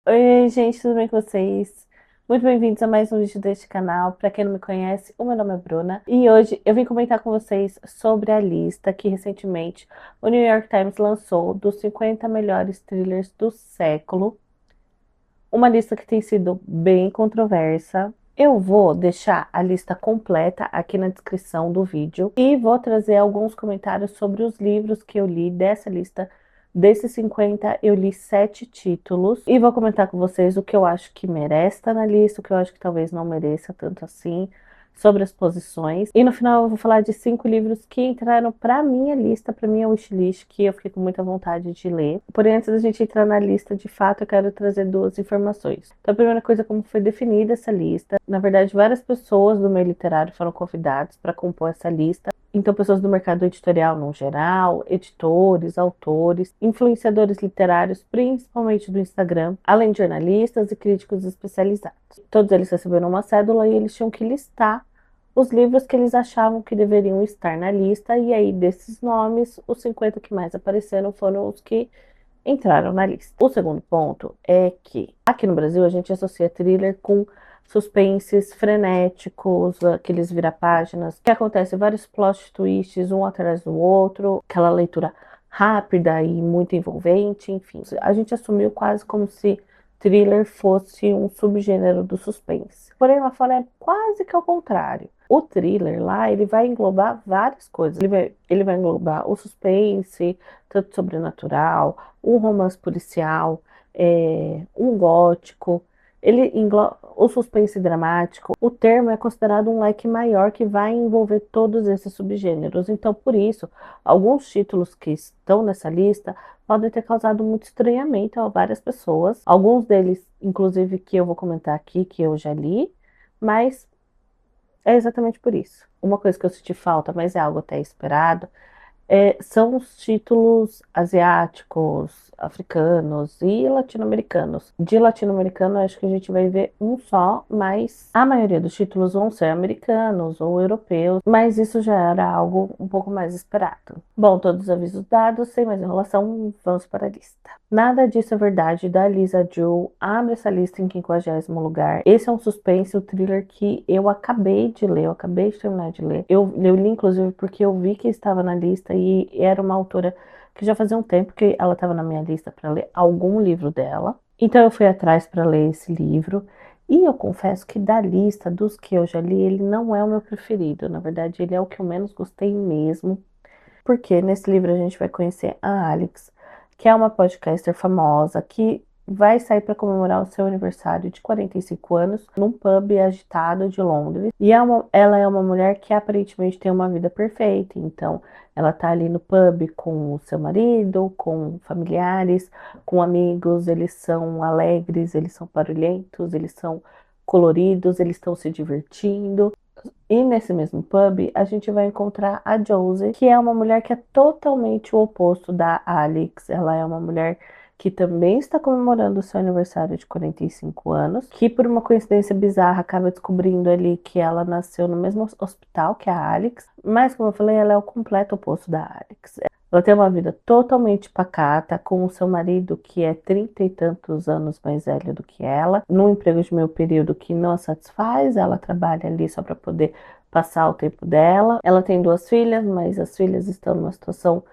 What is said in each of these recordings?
Oi, gente, tudo bem com vocês? Muito bem-vindos a mais um vídeo deste canal. Para quem não me conhece, o meu nome é Bruna e hoje eu vim comentar com vocês sobre a lista que recentemente o New York Times lançou dos 50 melhores thrillers do século. Uma lista que tem sido bem controversa. Eu vou deixar a lista completa aqui na descrição do vídeo e vou trazer alguns comentários sobre os livros que eu li dessa lista. Desses 50, eu li 7 títulos e vou comentar com vocês o que eu acho que merece estar na lista, o que eu acho que talvez não mereça tanto assim, sobre as posições. E no final eu vou falar de 5 livros que entraram para minha lista, para minha wishlist, que eu fiquei com muita vontade de ler. Porém, antes da gente entrar na lista, de fato, eu quero trazer duas informações. Então, a primeira coisa, como foi definida essa lista. Na verdade, várias pessoas do meio literário foram convidadas para compor essa lista. Então, pessoas do mercado editorial no geral, editores, autores, influenciadores literários, principalmente do Instagram, além de jornalistas e críticos especializados. Todos eles receberam uma cédula e eles tinham que listar os livros que eles achavam que deveriam estar na lista, e aí desses nomes, os 50 que mais apareceram foram os que entraram na lista. O segundo ponto é que aqui no Brasil a gente associa thriller com suspenses frenéticos, aqueles vira-páginas, que acontece vários plot twists um atrás do outro, aquela leitura rápida e muito envolvente, enfim. A gente assumiu quase como se thriller fosse um subgênero do suspense. Porém, lá fora é quase que ao contrário. O thriller lá, ele vai englobar várias coisas. Ele vai englobar o suspense, tanto sobrenatural, um romance policial, um gótico, ele engloba o suspense dramático. O termo é considerado um leque maior que vai envolver todos esses subgêneros. Então, por isso, alguns títulos que estão nessa lista podem ter causado muito estranhamento a várias pessoas. Alguns deles, inclusive, que eu vou comentar aqui, que eu já li, mas é exatamente por isso. Uma coisa que eu senti falta, mas é algo até esperado, são os títulos asiáticos, africanos e latino-americanos. De latino-americano, acho que a gente vai ver um só, mas a maioria dos títulos vão ser americanos ou europeus, mas isso já era algo um pouco mais esperado. Bom, todos os avisos dados, sem mais enrolação, vamos para a lista. Nada disso é verdade, da Lisa Ju. Abre essa lista em 50º lugar. Esse é um suspense, um thriller que eu acabei de ler, eu acabei de terminar de ler. Eu li, inclusive, porque eu vi que estava na lista e era uma autora que já fazia um tempo que ela estava na minha lista para ler algum livro dela. Então eu fui atrás para ler esse livro. E eu confesso que da lista dos que eu já li, ele não é o meu preferido. Na verdade, ele é o que eu menos gostei mesmo. Porque nesse livro a gente vai conhecer a Alex, que é uma podcaster famosa que vai sair para comemorar o seu aniversário de 45 anos num pub agitado de Londres. E ela é uma mulher que aparentemente tem uma vida perfeita. Então, ela tá ali no pub com o seu marido, com familiares, com amigos. Eles são alegres, eles são barulhentos, eles são coloridos, eles estão se divertindo. E nesse mesmo pub, a gente vai encontrar a Josie, que é uma mulher que é totalmente o oposto da Alex. Ela é uma mulher que também está comemorando o seu aniversário de 45 anos, que por uma coincidência bizarra acaba descobrindo ali que ela nasceu no mesmo hospital que a Alex, mas como eu falei, ela é o completo oposto da Alex. Ela tem uma vida totalmente pacata, com o seu marido, que é 30 e tantos anos mais velho do que ela, num emprego de meio período que não a satisfaz. Ela trabalha ali só para poder passar o tempo dela. Ela tem 2 filhas, mas as filhas estão numa situação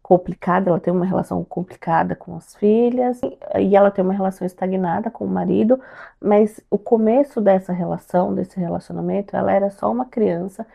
complicada. Ela tem uma relação complicada com as filhas e ela tem uma relação estagnada com o marido, mas o começo dessa relação, desse relacionamento, ela era só uma criança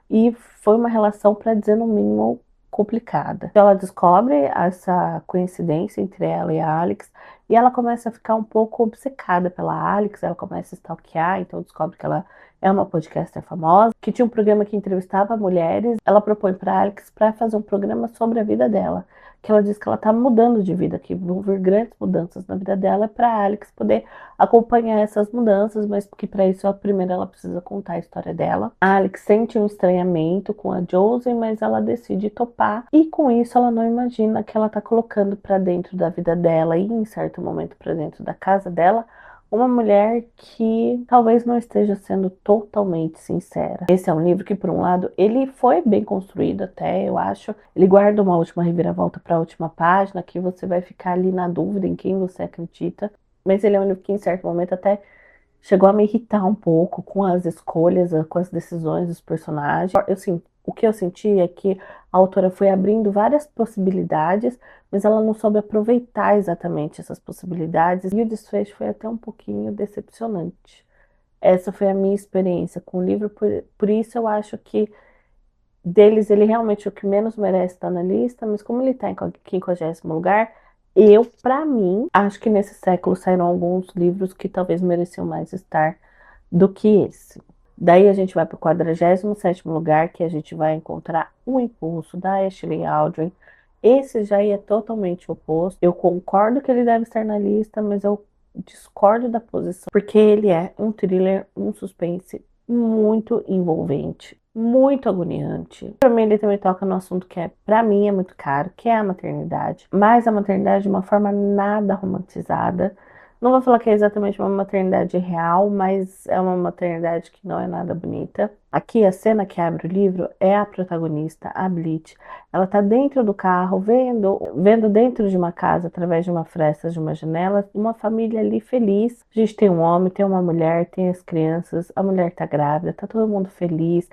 e foi uma relação, para dizer no mínimo, complicada. Então ela descobre essa coincidência entre ela e a Alex e ela começa a ficar um pouco obcecada pela Alex. Ela começa a stalkear, então descobre que ela é uma podcaster famosa, que tinha um programa que entrevistava mulheres. Ela propõe para Alex para fazer um programa sobre a vida dela, que ela diz que ela está mudando de vida, que vão vir grandes mudanças na vida dela, para Alex poder acompanhar essas mudanças, mas que para isso primeiro ela precisa contar a história dela. A Alex sente um estranhamento com a Josie, mas ela decide topar, e com isso ela não imagina que ela está colocando para dentro da vida dela e em certo momento para dentro da casa dela uma mulher que talvez não esteja sendo totalmente sincera. Esse é um livro que, por um lado, ele foi bem construído até, eu acho. Ele guarda uma última reviravolta para a última página, que você vai ficar ali na dúvida em quem você acredita. mas ele é um livro que em certo momento até chegou a me irritar um pouco com as escolhas, com as decisões dos personagens. O que eu senti é que a autora foi abrindo várias possibilidades, mas ela não soube aproveitar exatamente essas possibilidades, e o desfecho foi até um pouquinho decepcionante. Essa foi a minha experiência com o livro, por isso eu acho que deles ele realmente é o que menos merece estar na lista, mas como ele está em 50º lugar, pra mim, acho que nesse século saíram alguns livros que talvez mereciam mais estar do que esse. Daí a gente vai para o 47º lugar, que a gente vai encontrar O Impulso, da Ashley Aldrin. Esse já é totalmente oposto. Eu concordo que ele deve estar na lista, mas eu discordo da posição, porque ele é um thriller, um suspense muito envolvente, muito agoniante. Para mim, ele também toca no assunto que para mim, é muito caro, que é a maternidade. Mas a maternidade de uma forma nada romantizada. Não vou falar que é exatamente uma maternidade real, mas é uma maternidade que não é nada bonita. Aqui, a cena que abre o livro é a protagonista, a Blythe. Ela tá dentro do carro, vendo dentro de uma casa, através de uma fresta de uma janela, uma família ali feliz. A gente tem um homem, tem uma mulher, tem as crianças, a mulher tá grávida, tá todo mundo feliz.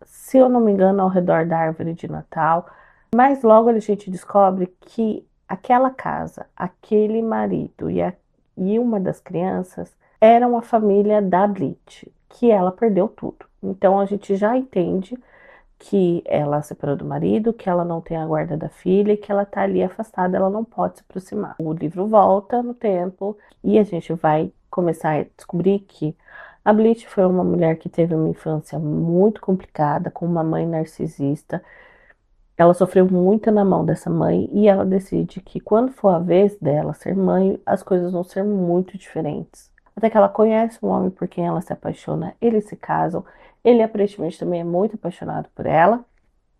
Se eu não me engano, ao redor da árvore de Natal. Mas logo a gente descobre que aquela casa, aquele marido e uma das crianças eram a família da Blythe, que ela perdeu tudo. Então a gente já entende que ela separou do marido, que ela não tem a guarda da filha e que ela tá ali afastada, ela não pode se aproximar. O livro volta no tempo e a gente vai começar a descobrir que a Blythe foi uma mulher que teve uma infância muito complicada, com uma mãe narcisista. Ela sofreu muito na mão dessa mãe e ela decide que quando for a vez dela ser mãe, as coisas vão ser muito diferentes. Até que ela conhece um homem por quem ela se apaixona, eles se casam, ele aparentemente também é muito apaixonado por ela.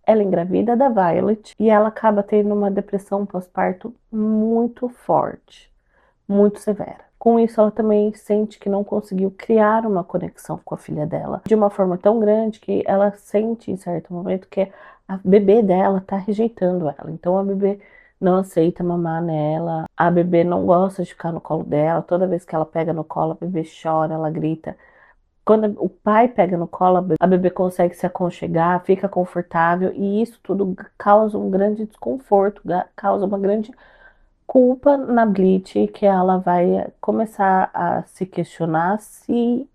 Ela engravida da Violet e ela acaba tendo uma depressão pós-parto muito forte, muito severa. Com isso, ela também sente que não conseguiu criar uma conexão com a filha dela de uma forma tão grande que ela sente em certo momento que a bebê dela tá rejeitando ela. Então a bebê não aceita mamar nela, a bebê não gosta de ficar no colo dela. Toda vez que ela pega no colo, a bebê chora, ela grita. Quando o pai pega no colo, a bebê consegue se aconchegar, fica confortável, e isso tudo causa um grande desconforto, causa uma grande culpa na Blythe, que ela vai começar a se questionar se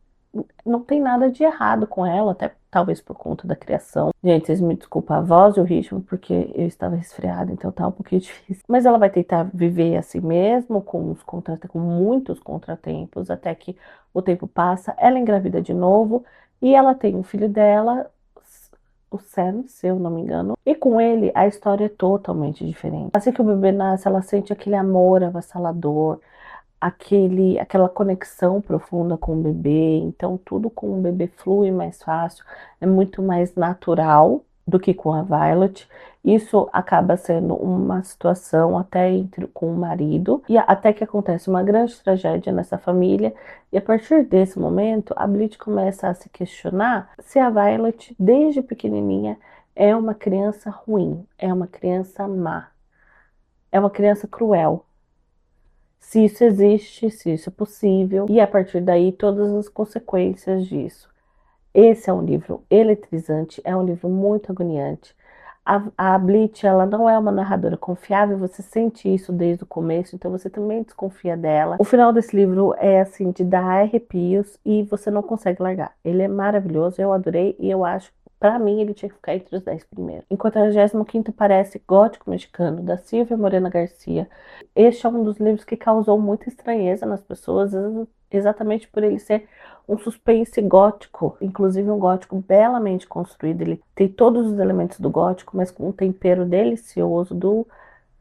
não tem nada de errado com ela, até talvez por conta da criação. Gente, vocês me desculpem a voz e o ritmo, porque eu estava resfriada, então tá um pouquinho difícil. Mas ela vai tentar viver assim mesmo, com muitos contratempos, até que o tempo passa, ela engravida de novo, e ela tem um filho dela, o Sam, se eu não me engano, e com ele a história é totalmente diferente. Assim que o bebê nasce, ela sente aquele amor avassalador, aquela conexão profunda com o bebê. Então tudo com o bebê flui mais fácil, é muito mais natural do que com a Violet. Isso acaba sendo uma situação até com o marido, e até que acontece uma grande tragédia nessa família, e a partir desse momento a Blythe começa a se questionar se a Violet, desde pequenininha, é uma criança ruim, é uma criança má, é uma criança cruel, se isso existe, se isso é possível, e a partir daí todas as consequências disso. Esse é um livro eletrizante, é um livro muito agoniante. A Blythe, ela não é uma narradora confiável, você sente isso desde o começo, então você também desconfia dela. O final desse livro é assim, de dar arrepios e você não consegue largar. Ele é maravilhoso, eu adorei e eu acho, pra mim, ele tinha que ficar entre os 10 primeiros. Enquanto a 25º parece Gótico Mexicano, da Silvia Morena Garcia. Este é um dos livros que causou muita estranheza nas pessoas, exatamente por ele ser um suspense gótico, inclusive um gótico belamente construído. Ele tem todos os elementos do gótico, mas com um tempero delicioso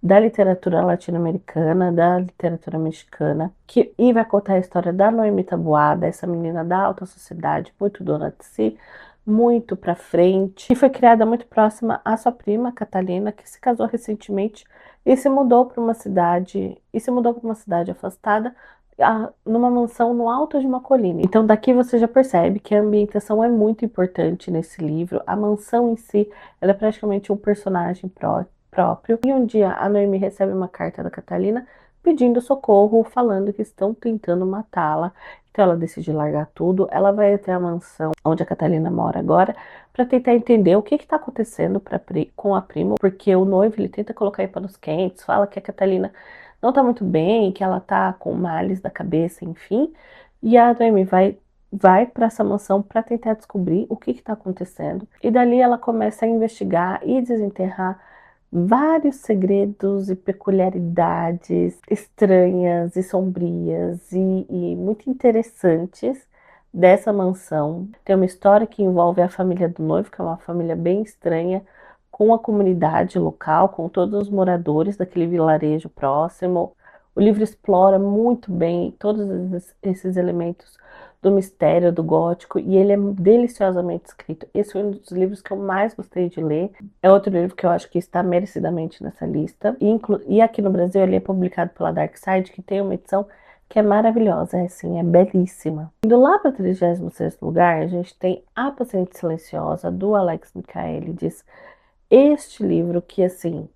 da literatura latino-americana, da literatura mexicana, e vai contar a história da Noemi Taboada, essa menina da alta sociedade, muito dona de si, muito pra frente, e foi criada muito próxima à sua prima Catalina, que se casou recentemente e se mudou para uma cidade afastada, numa mansão no alto de uma colina. Então daqui você já percebe que a ambientação é muito importante nesse livro. A mansão em si, ela é praticamente um personagem próprio. E um dia a Noemi recebe uma carta da Catalina pedindo socorro, falando que estão tentando matá-la. Então ela decide largar tudo, ela vai até a mansão onde a Catalina mora agora para tentar entender o que está acontecendo com a prima, porque o noivo ele tenta colocar em panos quentes, fala que a Catalina não tá muito bem, que ela tá com males da cabeça, enfim. E a Noemi vai para essa mansão para tentar descobrir o que está acontecendo. E dali ela começa a investigar e desenterrar vários segredos e peculiaridades estranhas e sombrias e muito interessantes dessa mansão. Tem uma história que envolve a família do noivo, que é uma família bem estranha, com a comunidade local, com todos os moradores daquele vilarejo próximo. O livro explora muito bem todos esses elementos do mistério, do gótico, e ele é deliciosamente escrito. Esse foi um dos livros que eu mais gostei de ler. É outro livro que eu acho que está merecidamente nessa lista. E aqui no Brasil ele é publicado pela Dark Side, que tem uma edição que é maravilhosa, é assim, é belíssima. Indo lá para o 36º lugar, a gente tem A Paciente Silenciosa, do Alex Michaelides. Este livro que, assim,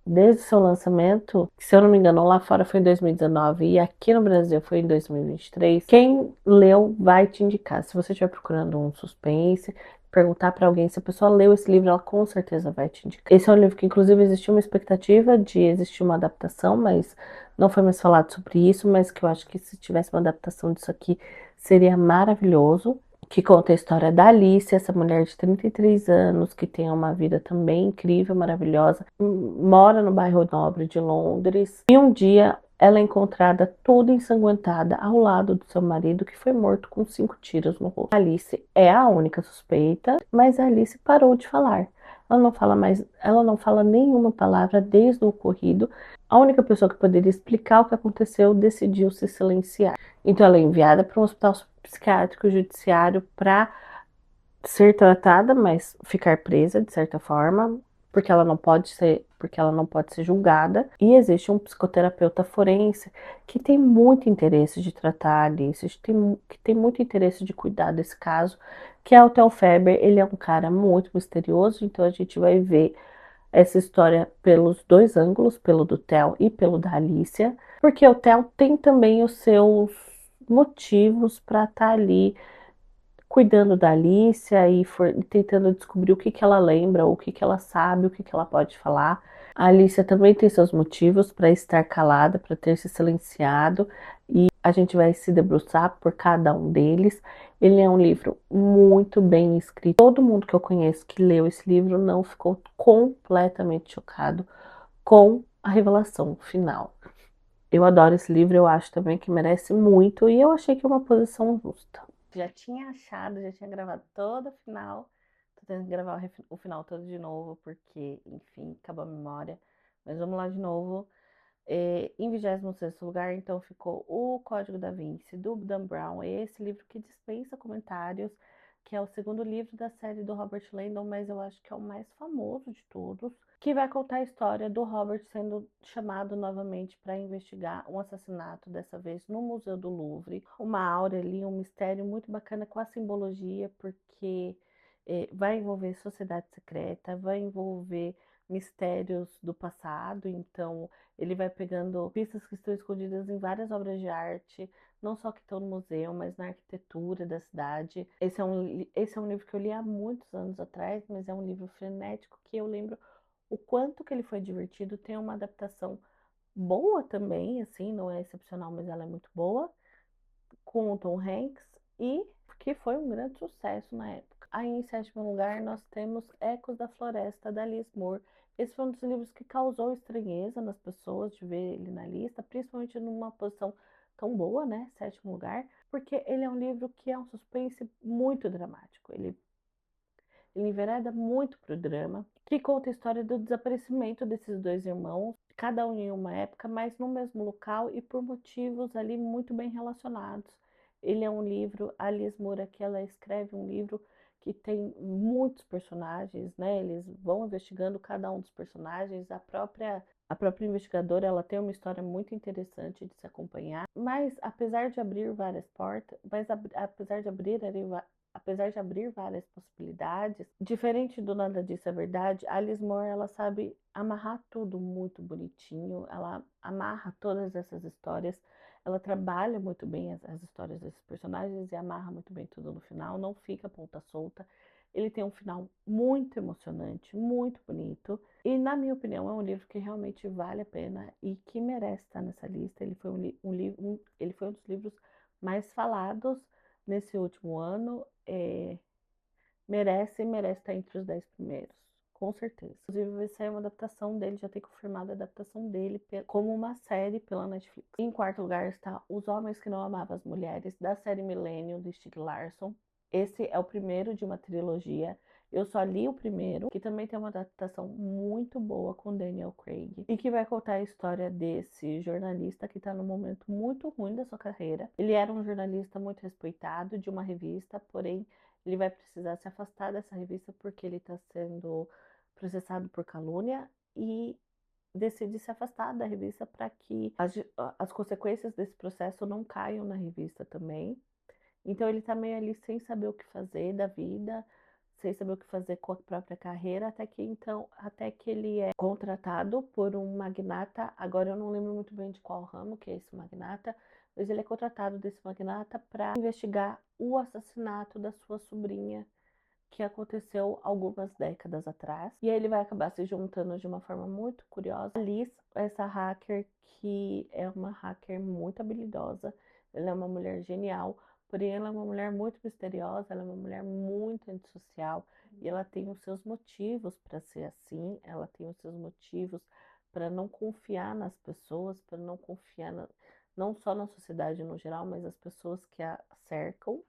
desde o seu lançamento, que se eu não me engano, lá fora foi em 2019 e aqui no Brasil foi em 2023, quem leu vai te indicar. Se você estiver procurando um suspense, perguntar para alguém se a pessoa leu esse livro, ela com certeza vai te indicar. Esse é um livro que, inclusive, existiu uma expectativa de existir uma adaptação, mas não foi mais falado sobre isso, mas que eu acho que se tivesse uma adaptação disso aqui, seria maravilhoso. Que conta a história da Alice, essa mulher de 33 anos, que tem uma vida também incrível, maravilhosa, mora no bairro nobre de Londres, e um dia ela é encontrada toda ensanguentada ao lado do seu marido, que foi morto com 5 tiros no rosto. Alice é a única suspeita, mas a Alice parou de falar. Ela não fala mais, ela não fala nenhuma palavra desde o ocorrido. A única pessoa que poderia explicar o que aconteceu decidiu se silenciar. Então ela é enviada para um hospital psiquiátrico judiciário para ser tratada, mas ficar presa de certa forma, porque ela não pode ser julgada. E existe um psicoterapeuta forense que tem muito interesse de tratar disso, que tem muito interesse de cuidar desse caso, que é o Theo Faber. Ele é um cara muito misterioso, então a gente vai ver essa história pelos dois ângulos, pelo do Theo e pelo da Alicia, porque o Theo tem também os seus motivos para estar ali cuidando da Alicia e tentando descobrir o que que ela lembra, o que que ela sabe, o que que ela pode falar. A Alicia também tem seus motivos para estar calada, para ter se silenciado, e a gente vai se debruçar por cada um deles. Ele é um livro muito bem escrito. Todo mundo que eu conheço que leu esse livro não ficou completamente chocado com a revelação final. Eu adoro esse livro, eu acho também que merece muito, e eu achei que é uma posição justa. Já tinha achado, já tinha gravado todo o final. Tô tendo que gravar o final todo de novo, porque, enfim, acabou a memória. Mas vamos lá de novo. Em 26º lugar, então, ficou O Código da Vinci, do Dan Brown. Esse livro que dispensa comentários, que é o segundo livro da série do Robert Landon, mas eu acho que é o mais famoso de todos, que vai contar a história do Robert sendo chamado novamente para investigar um assassinato, dessa vez no Museu do Louvre. Uma aura ali, um mistério muito bacana com a simbologia, porque vai envolver sociedade secreta, vai envolver mistérios do passado, então ele vai pegando pistas que estão escondidas em várias obras de arte, não só que estão no museu, mas na arquitetura da cidade. Esse é um livro que eu li há muitos anos atrás, mas é um livro frenético que eu lembro o quanto que ele foi divertido. Tem uma adaptação boa também, assim, não é excepcional, mas ela é muito boa, com o Tom Hanks, e que foi um grande sucesso na época. Aí, em 7º lugar, nós temos Ecos da Floresta, da Liz Moore. Esse foi um dos livros que causou estranheza nas pessoas de ver ele na lista, principalmente numa posição tão boa, né? 7º lugar, porque ele é um livro que é um suspense muito dramático. Ele envereda muito pro drama, que conta a história do desaparecimento desses dois irmãos, cada um em uma época, mas no mesmo local e por motivos ali muito bem relacionados. Ele é um livro, a Liz Moura, que ela escreve um livro que tem muitos personagens, né? Eles vão investigando cada um dos personagens. A própria investigadora, ela tem uma história muito interessante de se acompanhar, mas apesar de abrir várias portas, apesar de abrir ali apesar de abrir várias possibilidades, diferente do Nada Disso é Verdade, a Alice Moore, ela sabe amarrar tudo muito bonitinho, ela amarra todas essas histórias, ela trabalha muito bem as histórias desses personagens e amarra muito bem tudo no final, não fica ponta solta. Ele tem um final muito emocionante, muito bonito. E, na minha opinião, é um livro que realmente vale a pena e que merece estar nessa lista. Ele foi ele foi um dos livros mais falados nesse último ano. Merece estar entre os 10 primeiros, com certeza. Inclusive, vai sair uma adaptação dele, já tem confirmado a adaptação dele como uma série pela Netflix. Em quarto lugar está Os Homens que Não Amavam as Mulheres, da série Millennium, do Stieg Larsson. Esse é o primeiro de uma trilogia. Eu só li o primeiro, que também tem uma adaptação muito boa com Daniel Craig, e que vai contar a história desse jornalista que está num momento muito ruim da sua carreira. Ele era um jornalista muito respeitado de uma revista, porém ele vai precisar se afastar dessa revista porque ele está sendo processado por calúnia e decide se afastar da revista para que as consequências desse processo não caiam na revista também. Então ele tá meio ali sem saber o que fazer da vida, sem saber o que fazer com a própria carreira, até que ele é contratado por um magnata. Agora eu não lembro muito bem de qual ramo que é esse magnata, mas ele é contratado desse magnata para investigar o assassinato da sua sobrinha, que aconteceu algumas décadas atrás. E aí ele vai acabar se juntando de uma forma muito curiosa. A Liz, essa hacker, que é uma hacker muito habilidosa, ela é uma mulher genial, porém ela é uma mulher muito misteriosa, ela é uma mulher muito antissocial e ela tem os seus motivos para ser assim, ela tem os seus motivos para não confiar nas pessoas, para não confiar não só na sociedade no geral, mas as pessoas que a cercam.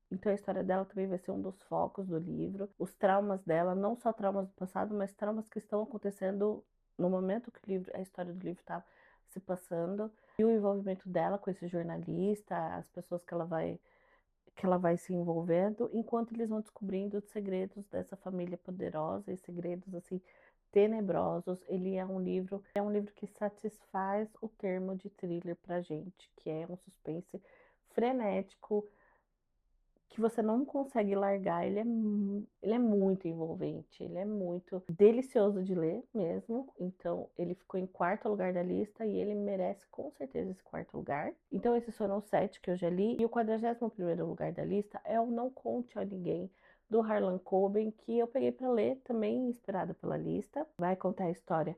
Então a história dela também vai ser um dos focos do livro. Os traumas dela, não só traumas do passado, mas traumas que estão acontecendo no momento que a história do livro está se passando. E o envolvimento dela com esse jornalista, as pessoas que ela vai se envolvendo, enquanto eles vão descobrindo os segredos dessa família poderosa e segredos assim tenebrosos. Ele é um livro que satisfaz o termo de thriller pra gente, que é um suspense frenético que você não consegue largar. Ele é muito envolvente, ele é muito delicioso de ler mesmo. Então, ele ficou em quarto lugar da lista e ele merece com certeza esse quarto lugar. Então, esses foram os 7 que eu já li. E o 41º lugar da lista é o Não Conte a Ninguém, do Harlan Coben, que eu peguei para ler, também inspirado pela lista. Vai contar a história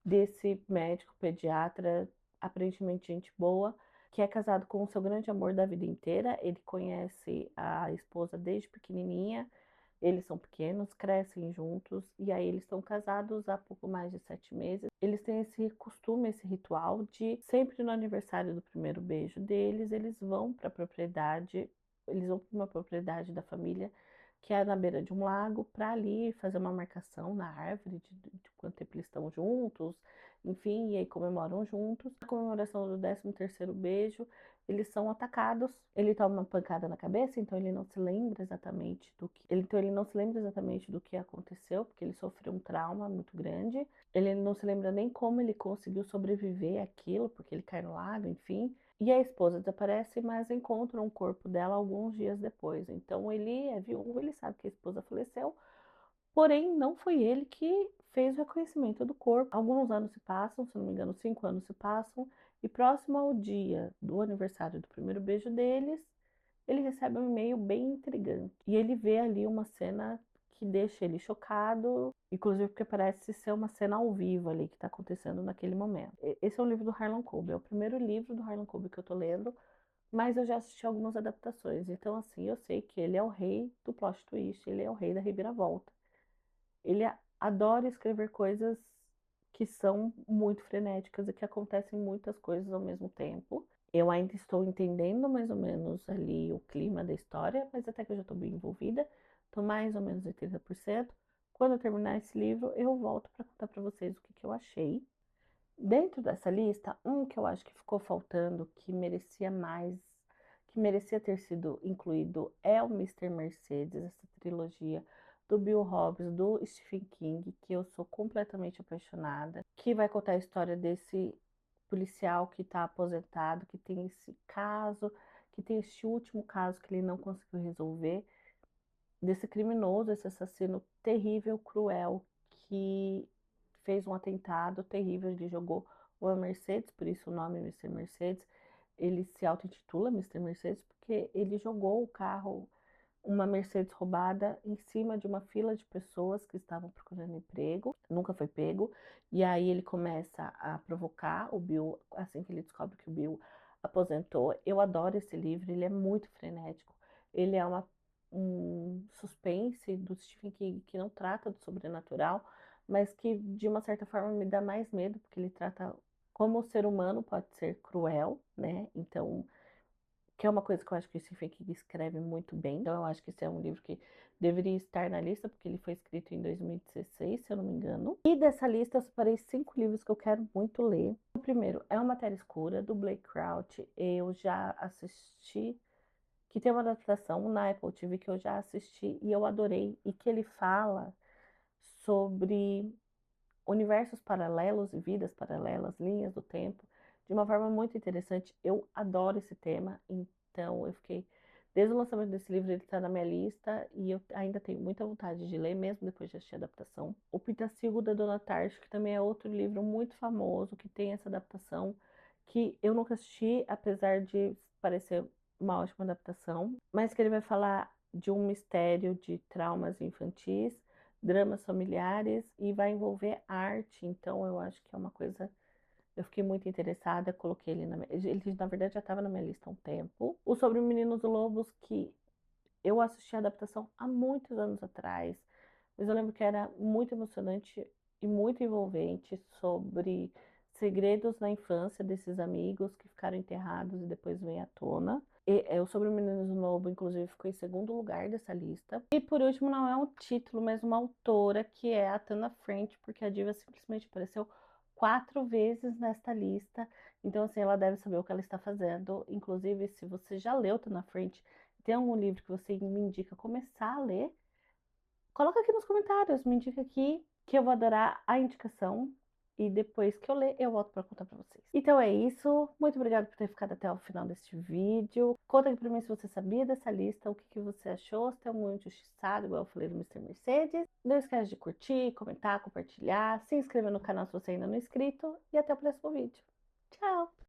desse médico pediatra, aparentemente gente boa, que é casado com o seu grande amor da vida inteira. Ele conhece a esposa desde pequenininha, eles são pequenos, crescem juntos, e aí eles estão casados há pouco mais de 7 meses. Eles têm esse costume, esse ritual de sempre no aniversário do primeiro beijo deles, eles vão para a propriedade, eles vão para uma propriedade da família que é na beira de um lago, para ali fazer uma marcação na árvore de quanto tempo eles estão juntos, enfim, e aí comemoram juntos. Na comemoração do 13º beijo, eles são atacados. Ele toma uma pancada na cabeça, então ele não se lembra exatamente ele não se lembra exatamente do que aconteceu, porque ele sofreu um trauma muito grande. Ele não se lembra nem como ele conseguiu sobreviver àquilo, porque ele cai no lago, enfim. E a esposa desaparece, mas encontra um corpo dela alguns dias depois. Então ele é viúvo, ele sabe que a esposa faleceu, porém não foi ele que fez o reconhecimento do corpo. Alguns anos se passam, se não me engano, 5 anos se passam, e próximo ao dia do aniversário do primeiro beijo deles, ele recebe um e-mail bem intrigante. E ele vê ali uma cena que deixa ele chocado, inclusive porque parece ser uma cena ao vivo ali que está acontecendo naquele momento. Esse é um livro do Harlan Coben, é o primeiro livro do Harlan Coben que eu tô lendo, mas eu já assisti algumas adaptações, então assim, eu sei que ele é o rei do plot twist, ele é o rei da reviravolta. Ele adora escrever coisas que são muito frenéticas e que acontecem muitas coisas ao mesmo tempo. Eu ainda estou entendendo mais ou menos ali o clima da história, mas até que eu já estou bem envolvida, estou mais ou menos em 30%. Quando eu terminar esse livro, eu volto para contar para vocês o que, que eu achei. Dentro dessa lista, um que eu acho que ficou faltando, que merecia mais, que merecia ter sido incluído, é o Mister Mercedes, essa trilogia do Bill Hobbs, do Stephen King, que eu sou completamente apaixonada, que vai contar a história desse policial que está aposentado, que tem esse caso, que tem este último caso que ele não conseguiu resolver, desse criminoso, esse assassino terrível, cruel, que fez um atentado terrível. Ele jogou uma Mercedes, por isso o nome Mr. Mercedes. Ele se auto-intitula Mr. Mercedes porque ele jogou o carro, uma Mercedes roubada, em cima de uma fila de pessoas que estavam procurando emprego, nunca foi pego, e aí ele começa a provocar o Bill, assim que ele descobre que o Bill aposentou. Eu adoro esse livro, ele é muito frenético, ele é um suspense do Stephen King que não trata do sobrenatural, mas que de uma certa forma me dá mais medo, porque ele trata como o ser humano pode ser cruel, né? Então, que é uma coisa que eu acho que o Stephen King escreve muito bem. Então, eu acho que esse é um livro que deveria estar na lista, porque ele foi escrito em 2016, se eu não me engano. E dessa lista, eu separei 5 livros que eu quero muito ler. O primeiro é Uma Matéria Escura, do Blake Crouch. Eu já assisti, que tem uma adaptação na Apple TV que eu já assisti e eu adorei. E que ele fala sobre universos paralelos e vidas paralelas, linhas do tempo, de uma forma muito interessante. Eu adoro esse tema, então eu fiquei. Desde o lançamento desse livro, ele está na minha lista e eu ainda tenho muita vontade de ler, mesmo depois de assistir a adaptação. O Pitacigo da Dona Tarde, que também é outro livro muito famoso, que tem essa adaptação, que eu nunca assisti, apesar de parecer uma ótima adaptação, mas que ele vai falar de um mistério de traumas infantis, dramas familiares e vai envolver arte. Então eu acho que é uma coisa. Eu fiquei muito interessada, coloquei ele ele na verdade já estava na minha lista há um tempo. O Sobre Meninos Lobos, que eu assisti a adaptação há muitos anos atrás, mas eu lembro que era muito emocionante e muito envolvente, sobre segredos na infância desses amigos que ficaram enterrados e depois vêm à tona. O Sobre o Menino Novo, inclusive, ficou em segundo lugar dessa lista. E por último, não é um título, mas uma autora, que é a Tana French, porque a diva simplesmente apareceu 4 vezes nesta lista. Então, assim, ela deve saber o que ela está fazendo. Inclusive, se você já leu Tana French, tem algum livro que você me indica começar a ler, coloca aqui nos comentários, me indica aqui que eu vou adorar a indicação. E depois que eu ler, eu volto para contar para vocês. Então é isso. Muito obrigada por ter ficado até o final deste vídeo. Conta aqui para mim se você sabia dessa lista, o que, que você achou, se tem algum injustiçado, igual eu falei do Mr. Mercedes. Não esquece de curtir, comentar, compartilhar, se inscrever no canal se você ainda não é inscrito. E até o próximo vídeo. Tchau!